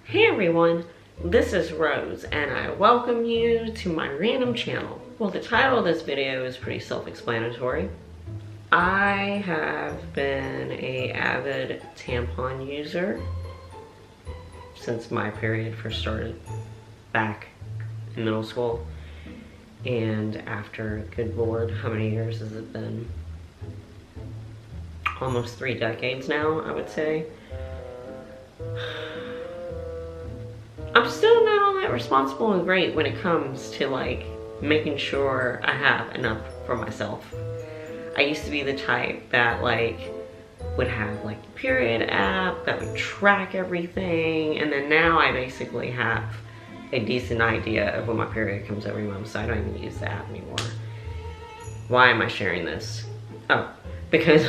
Hey everyone, this is Rose and I welcome you to my random channel. Well, the title of this video is pretty self-explanatory. I have been an avid tampon user since my period first started back in middle school. And after, good lord, how many years has it been? Almost 3 decades now, I would say. I'm still not all that responsible and great when it comes to like making sure I have enough for myself. I used to be the type that like would have like the period app that would track everything, and then now I basically have a decent idea of when my period comes every month, so I don't even use the app anymore. Why am I sharing this? Oh, because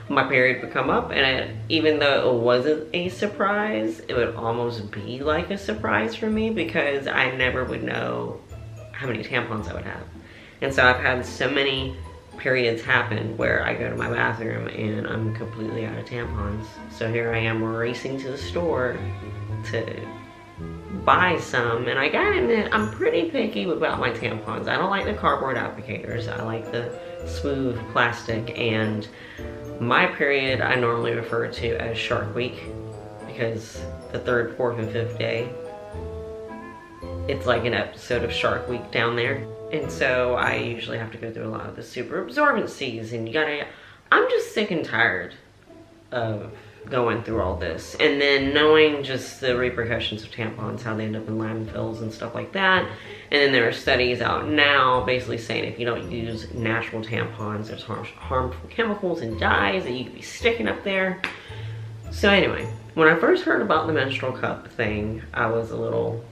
my period would come up, and even though it wasn't a surprise, it would almost be like a surprise for me because I never would know how many tampons I would have. And so I've had so many periods happen where I go to my bathroom and I'm completely out of tampons. So here I am racing to the store to buy some, and I gotta admit, I'm pretty picky about my tampons. I don't like the cardboard applicators. I like the smooth plastic, and my period I normally refer to as Shark Week because the 3rd, 4th, and 5th day, it's like an episode of Shark Week down there. And so I usually have to go through a lot of the super absorbencies, and I'm just sick and tired of going through all this. And then knowing just the repercussions of tampons, how they end up in landfills and stuff like that. And then there are studies out now basically saying if you don't use natural tampons, there's harmful chemicals and dyes that you could be sticking up there. So anyway, when I first heard about the menstrual cup thing, I was a little,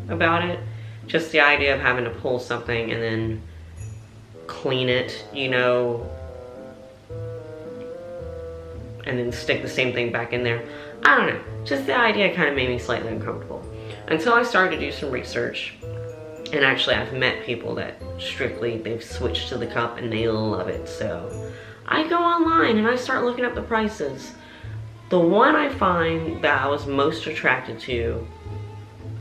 about it. Just the idea of having to pull something and then clean it, and then stick the same thing back in there. I don't know, just the idea kind of made me slightly uncomfortable. Until I started to do some research, and actually I've met people that they've switched to the cup and they love it. So I go online and I start looking up the prices. The one I find that I was most attracted to,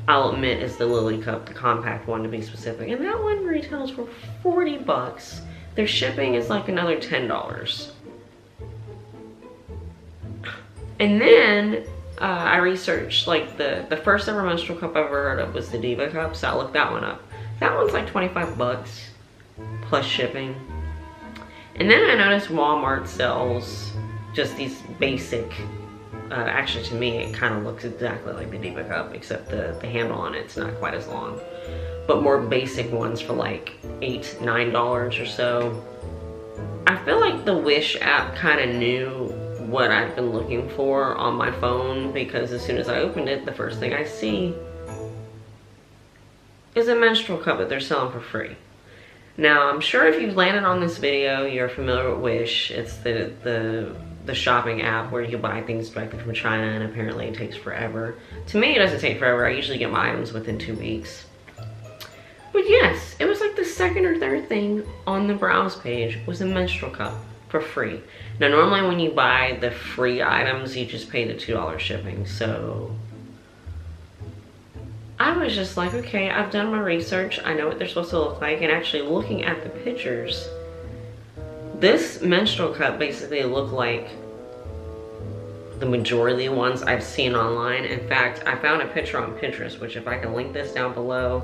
I'll admit, is the Lily cup, the compact one to be specific. And that one retails for 40 bucks. Their shipping is like another $10. And then I researched, like the first ever menstrual cup I've ever heard of was the Viva Cup, so I looked that one up. That one's like 25 bucks plus shipping. And then I noticed Walmart sells just these basic, actually to me it kind of looks exactly like the Viva Cup, except the handle on it's not quite as long. But more basic ones for like $8, $9 or so. I feel like the Wish app kind of knew what I've been looking for on my phone, because as soon as I opened it, the first thing I see is a menstrual cup that they're selling for free. Now, I'm sure if you've landed on this video, you're familiar with Wish. It's the shopping app where you buy things directly from China, and apparently it takes forever. To me, it doesn't take forever. I usually get my items within 2 weeks. But yes, it was like the 2nd or 3rd thing on the browse page was a menstrual cup for free. Now normally when you buy the free items, you just pay the $2 shipping. So I was just like, okay, I've done my research. I know what they're supposed to look like. And actually looking at the pictures, this menstrual cup basically looked like the majority of the ones I've seen online. In fact, I found a picture on Pinterest, which if I can link this down below,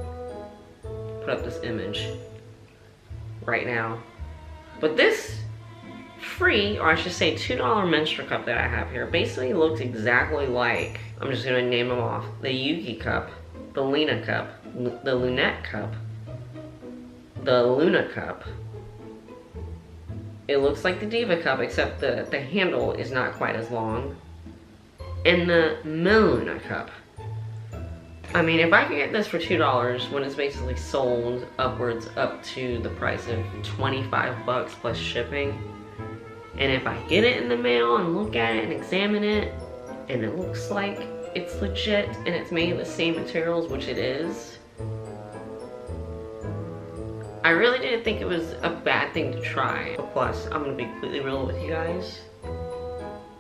put up this image right now. But this free, or I should say $2 menstrual cup that I have here basically looks exactly like, I'm just gonna name them off, the Yuki cup, the Lena cup, the Lunette cup, the Luna cup. It looks like the Diva cup, except the handle is not quite as long, and the Meluna cup. I mean, if I can get this for $2 when it's basically sold upwards up to the price of 25 bucks plus shipping, and if I get it in the mail and look at it and examine it, and it looks like it's legit and it's made of the same materials, which it is, I really didn't think it was a bad thing to try. But plus, I'm gonna be completely real with you guys.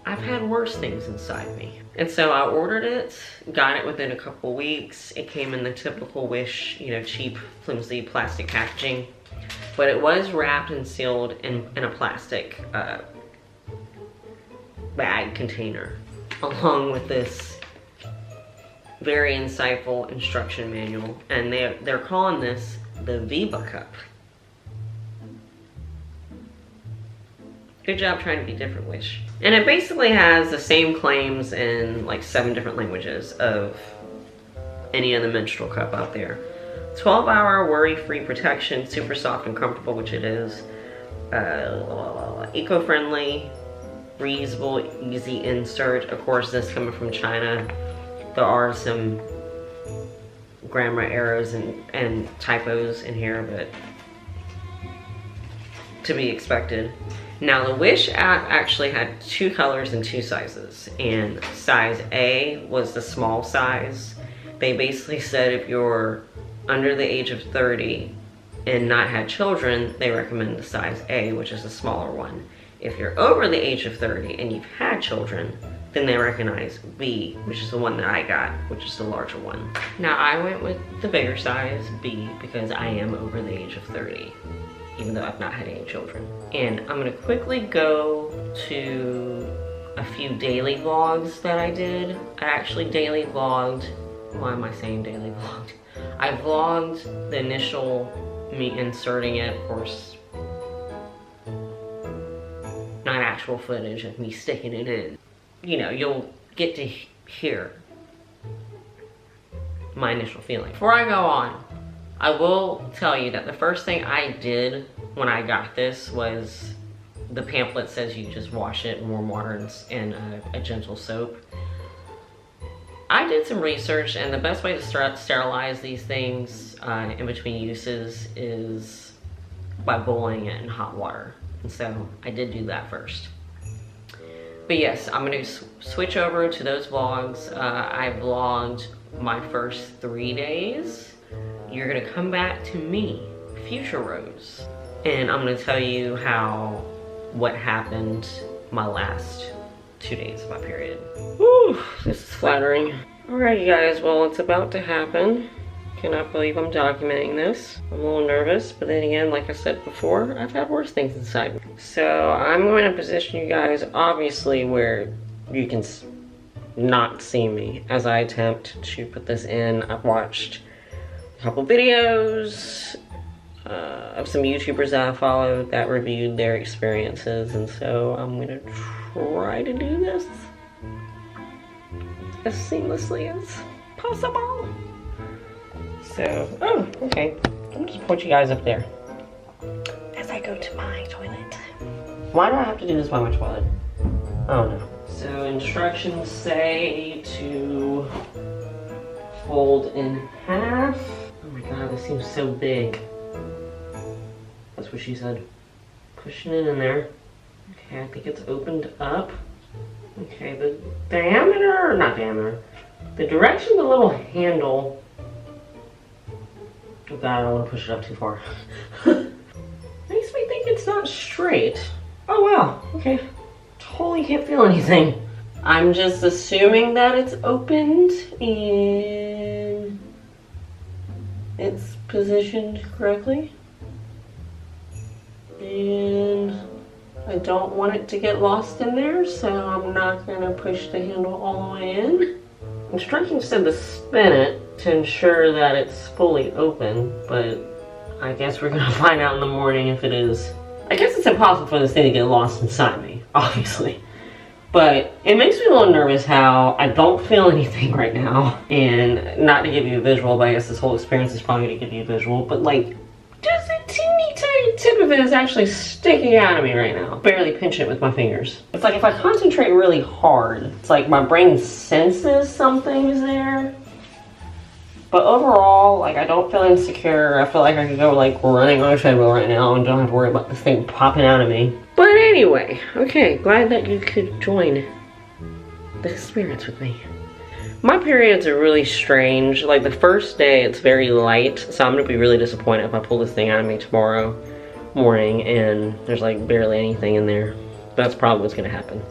I've had worse things inside me. And so I ordered it, got it within a couple weeks. It came in the typical Wish, you know, cheap, flimsy plastic packaging. But it was wrapped and sealed in a plastic bag container, along with this very insightful instruction manual. And they're calling this the Viva Cup. Good job trying to be different, Wish. And it basically has the same claims in like 7 different languages of any other menstrual cup out there. 12-hour worry-free protection, super soft and comfortable, which it is. Eco-friendly, reusable, easy insert. Of course, this coming from China. There are some grammar errors and typos in here, but to be expected. Now the Wish app actually had 2 colors and 2 sizes, and size A was the small size. They basically said if you're under the age of 30 and not had children, they recommend the size A, which is the smaller one. If you're over the age of 30 and you've had children, then they recognize B, which is the one that I got, which is the larger one. Now I went with the bigger size, B, because I am over the age of 30. Even though I've not had any children. And I'm gonna quickly go to a few daily vlogs that I did. I actually daily vlogged, why am I saying daily vlogged? I vlogged the initial me inserting it, of course, not actual footage of me sticking it in. You know, you'll get to hear my initial feeling. Before I go on, I will tell you that the first thing I did when I got this was, the pamphlet says you just wash it in warm water and a gentle soap. I did some research, and the best way to sterilize these things in between uses is by boiling it in hot water. And so I did do that first. But yes, I'm gonna switch over to those vlogs. I vlogged my first 3 days. You're gonna come back to me, Future Rose, and I'm gonna tell you what happened my last 2 days of my period. Whew, this is flattering. Alright, you guys, well, it's about to happen. Cannot believe I'm documenting this. I'm a little nervous, but then again, like I said before, I've had worse things inside me. So I'm going to position you guys, obviously, where you can not see me as I attempt to put this in. I've watched a couple videos of some YouTubers that I followed that reviewed their experiences, and so I'm gonna try to do this as seamlessly as possible. So, oh, okay. I'm just put you guys up there as I go to my toilet. Why do I have to do this by my toilet? I don't know. So instructions say to fold in half. Oh my god, this seems so big. That's what she said. Pushing it in there. Okay, I think it's opened up. Okay, the diameter, not diameter, the direction of the little handle. Oh god, I don't want to push it up too far. Makes me think it's not straight. Oh wow, okay. Totally can't feel anything. I'm just assuming that it's opened and it's positioned correctly. And I don't want it to get lost in there, so I'm not gonna push the handle all the way in. Instructions said to spin it to ensure that it's fully open, but I guess we're gonna find out in the morning if it is. I guess it's impossible for this thing to get lost inside me, obviously. But it makes me a little nervous how I don't feel anything right now. And not to give you a visual, but I guess this whole experience is probably gonna give you a visual, but like, just a teeny tiny tip of it is actually sticking out of me right now. Barely pinch it with my fingers. It's like if I concentrate really hard, it's like my brain senses something is there. But overall, like, I don't feel insecure. I feel like I could go like running on a treadmill right now and don't have to worry about this thing popping out of me. But anyway, okay, glad that you could join the experience with me. My periods are really strange. Like the first day, it's very light, so I'm gonna be really disappointed if I pull this thing out of me tomorrow morning and there's like barely anything in there. That's probably what's gonna happen.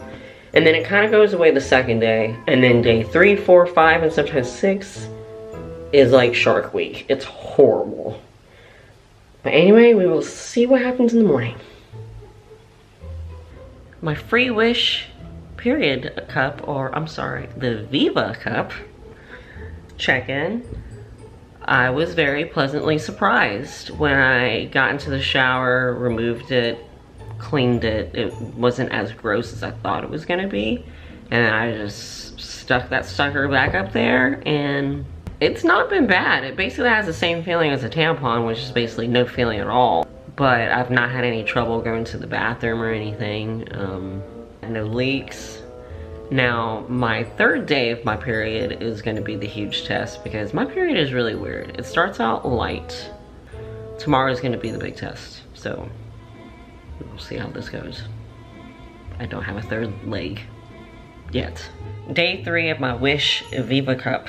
And then it kind of goes away the second day. And then day 3, 4, 5, and sometimes 6 is like Shark Week. It's horrible. But anyway, we will see what happens in the morning. My free wish period cup, or I'm sorry, the Viva Cup check-in. I was very pleasantly surprised when I got into the shower, removed it, cleaned it. It wasn't as gross as I thought it was gonna be. And I just stuck that sucker back up there, and it's not been bad. It basically has the same feeling as a tampon, which is basically no feeling at all. But I've not had any trouble going to the bathroom or anything. No leaks. Now, my third day of my period is gonna be the huge test because my period is really weird. It starts out light. Tomorrow is gonna be the big test, so we'll see how this goes. I don't have a third leg yet. Day 3 of my Wish Viva Cup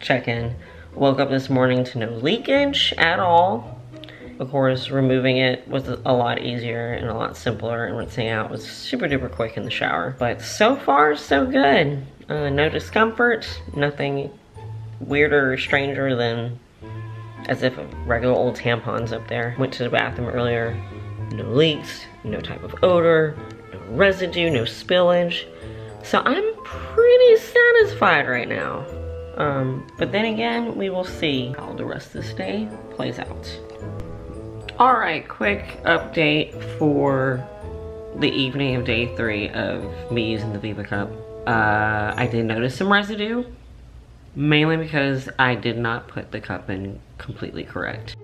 check-in. Woke up this morning to no leakage at all. Of course, removing it was a lot easier and a lot simpler, and rinsing out was super duper quick in the shower. But so far, so good. No discomfort, nothing weirder or stranger than as if a regular old tampon's up there. Went to the bathroom earlier, no leaks, no type of odor, no residue, no spillage. So I'm pretty satisfied right now. But then again, we will see how the rest of this day plays out. Alright, quick update for the evening of day 3 of me using the Viva Cup. I did notice some residue, mainly because I did not put the cup in completely correct.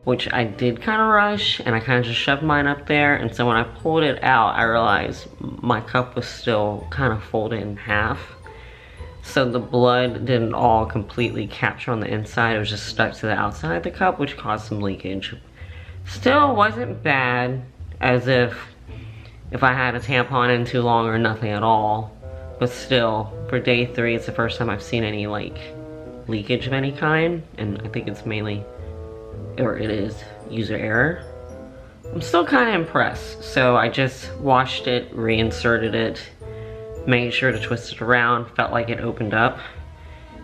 Which I did kind of rush, and I kind of just shoved mine up there, and so when I pulled it out, I realized my cup was still kind of folded in half. So the blood didn't all completely capture on the inside, it was just stuck to the outside of the cup, which caused some leakage. Still wasn't bad, as if I had a tampon in too long or nothing at all. But still, for day 3, it's the first time I've seen any like leakage of any kind, and I think it's mainly, or it is, user error. I'm still kind of impressed, so I just washed it, reinserted it, made sure to twist it around, felt like it opened up.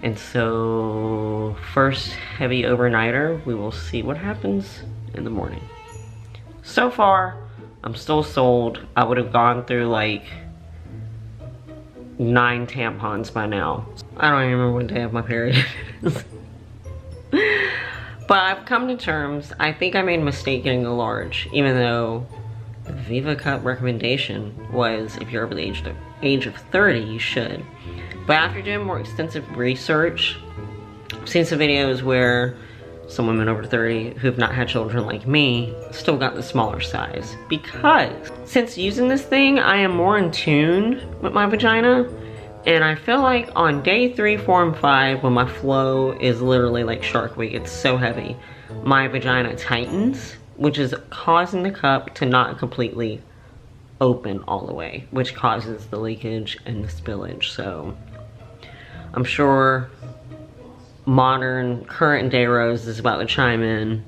And so, first heavy overnighter, we will see what happens in the morning. So far, I'm still sold. I would have gone through like 9 tampons by now. I don't even remember what day of my period is. But I've come to terms. I think I made a mistake getting the large, even though the Viva Cup recommendation was if you're over the age of 30, you should. But after doing more extensive research, I've seen some videos where some women over 30 who've not had children like me still got the smaller size. Because since using this thing, I am more in tune with my vagina. And I feel like on day 3, 4, and 5, when my flow is literally like Shark Week, it's so heavy, my vagina tightens, which is causing the cup to not completely open all the way, which causes the leakage and the spillage. So I'm sure modern current day Rose is about to chime in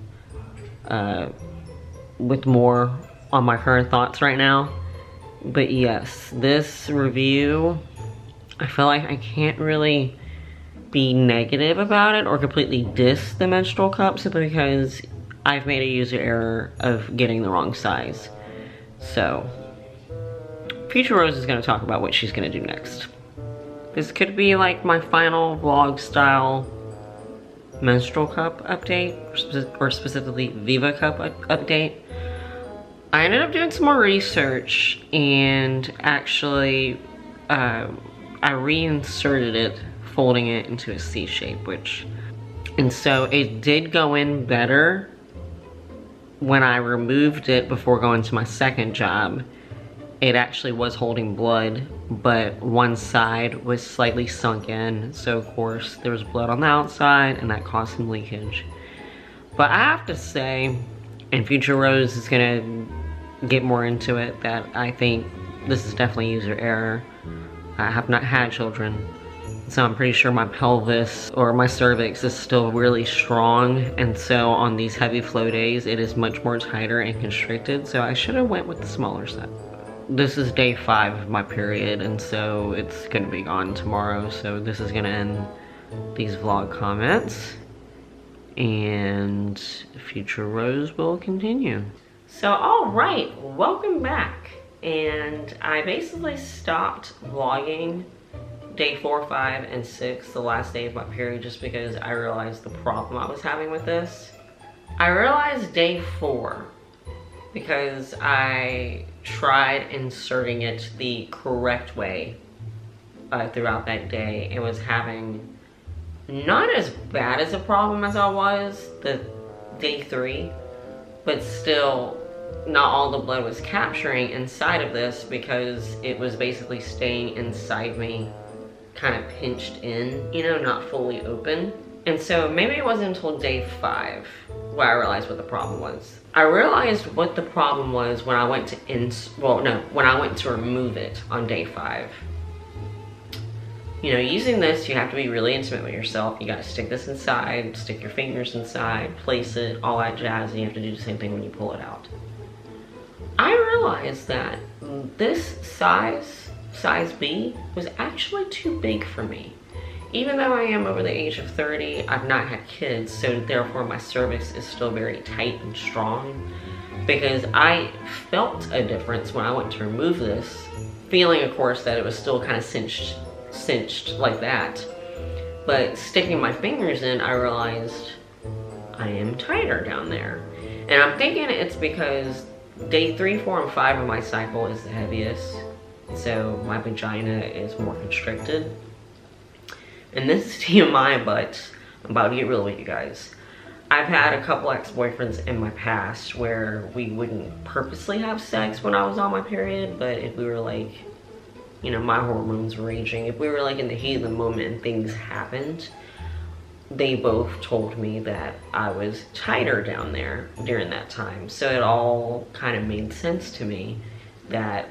with more on my current thoughts right now. But yes, this review, I feel like I can't really be negative about it or completely diss the menstrual cup simply because I've made a user error of getting the wrong size. So future Rose is going to talk about what she's going to do next. This could be like my final vlog style menstrual cup update, or specifically Viva Cup update. I ended up doing some more research and actually I reinserted it, folding it into a C shape, and so it did go in better when I removed it before going to my second job. It actually was holding blood, but one side was slightly sunk in, so of course there was blood on the outside and that caused some leakage. But I have to say, and future Rose is gonna get more into it, that I think this is definitely user error. I have not had children, So I'm pretty sure my pelvis or my cervix is still really strong. And so on these heavy flow days, it is much more tighter and constricted. So I should have went with the smaller size. This is day 5 of my period, and so it's gonna be gone tomorrow. So this is gonna end these vlog comments, and future rows will continue. So all right, welcome back. And I basically stopped vlogging day 4, 5, and 6, the last day of my period, just because I realized the problem I was having with this. I realized day 4 because I tried inserting it the correct way throughout that day and was having not as bad as a problem as I was the day 3, but still not all the blood was capturing inside of this because it was basically staying inside me, kind of pinched in, you know, not fully open. And so maybe it wasn't until day 5 where I realized what the problem was. I realized what the problem was when I went to when I went to remove it on day 5. You know, using this, you have to be really intimate with yourself. You gotta stick this inside, stick your fingers inside, place it, all that jazz, and you have to do the same thing when you pull it out. I realized that this size B, was actually too big for me. Even though I am over the age of 30, I've not had kids, so therefore my cervix is still very tight and strong, because I felt a difference when I went to remove this, feeling of course that it was still kind of cinched like that. But sticking my fingers in, I realized I am tighter down there. And I'm thinking it's because day 3, 4, and 5 of my cycle is the heaviest, so my vagina is more constricted. And this is TMI, but I'm about to get real with you guys. I've had a couple ex-boyfriends in my past where we wouldn't purposely have sex when I was on my period, but if we were like, you know, my hormones were raging, if we were like in the heat of the moment and things happened, they both told me that I was tighter down there during that time. So it all kind of made sense to me that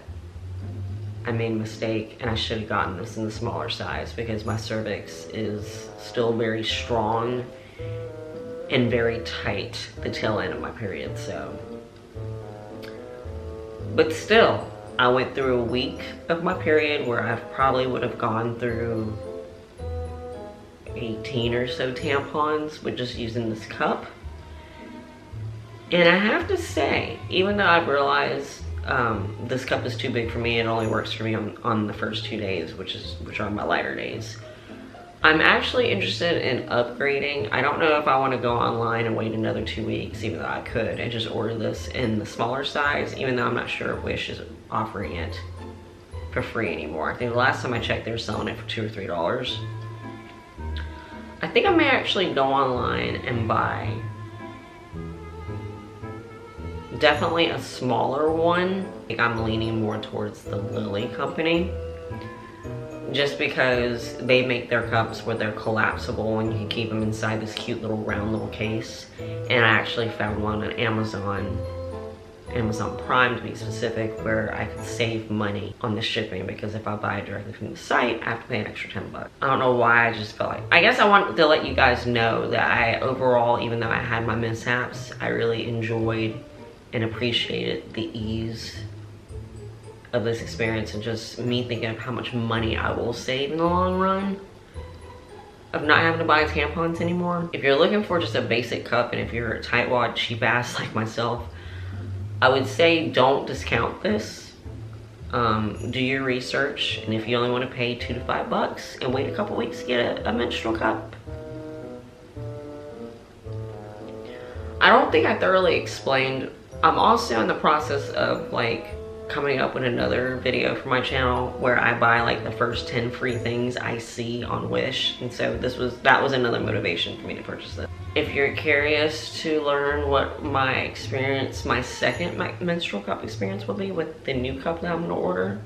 I made a mistake and I should have gotten this in the smaller size, because my cervix is still very strong and very tight the tail end of my period. So, but still, I went through a week of my period where I probably would have gone through 18 or so tampons with just using this cup. And I have to say, even though I've realized this cup is too big for me, it only works for me on the first 2 days, which are my lighter days, I'm actually interested in upgrading. I don't know if I want to go online and wait another 2 weeks, even though I could, and just order this in the smaller size, even though I'm not sure if Wish is offering it for free anymore. I think the last time I checked, they were selling it for $2 or $3. I think I may actually go online and buy definitely a smaller one. I think I'm leaning more towards the Lily company, just because they make their cups where they're collapsible and you can keep them inside this cute little round little case. And I actually found one on Amazon Prime to be specific, where I could save money on the shipping, because if I buy it directly from the site, I have to pay an extra 10 bucks. I don't know why, I just felt like, I guess I wanted to let you guys know that I overall, even though I had my mishaps, I really enjoyed and appreciated the ease of this experience, and just me thinking of how much money I will save in the long run of not having to buy tampons anymore. If you're looking for just a basic cup, and if you're a tightwad cheap ass like myself, I would say don't discount this. Do your research, and if you only want to pay $2 to $5 and wait a couple weeks to get a menstrual cup. I don't think I thoroughly explained, I'm also in the process of like coming up with another video for my channel where I buy like the first 10 free things I see on Wish, and so that was another motivation for me to purchase this. If you're curious to learn what my experience, my second menstrual cup experience will be with the new cup that I'm gonna order,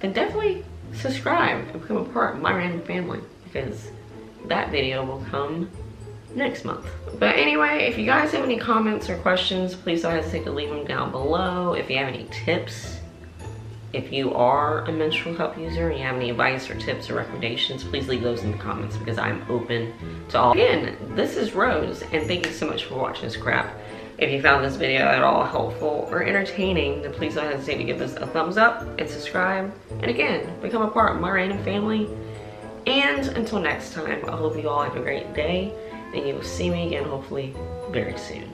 then definitely subscribe and become a part of my random family, because that video will come next month. But anyway, if you guys have any comments or questions, please don't hesitate to leave them down below. If you have any tips If you are a menstrual cup user and you have any advice or tips or recommendations, please leave those in the comments because I'm open to all. Again, this is Rose, and thank you so much for watching this crap. If you found this video at all helpful or entertaining, then please don't hesitate to give this a thumbs up and subscribe. And again, become a part of my random family. And until next time, I hope you all have a great day, and you will see me again hopefully very soon.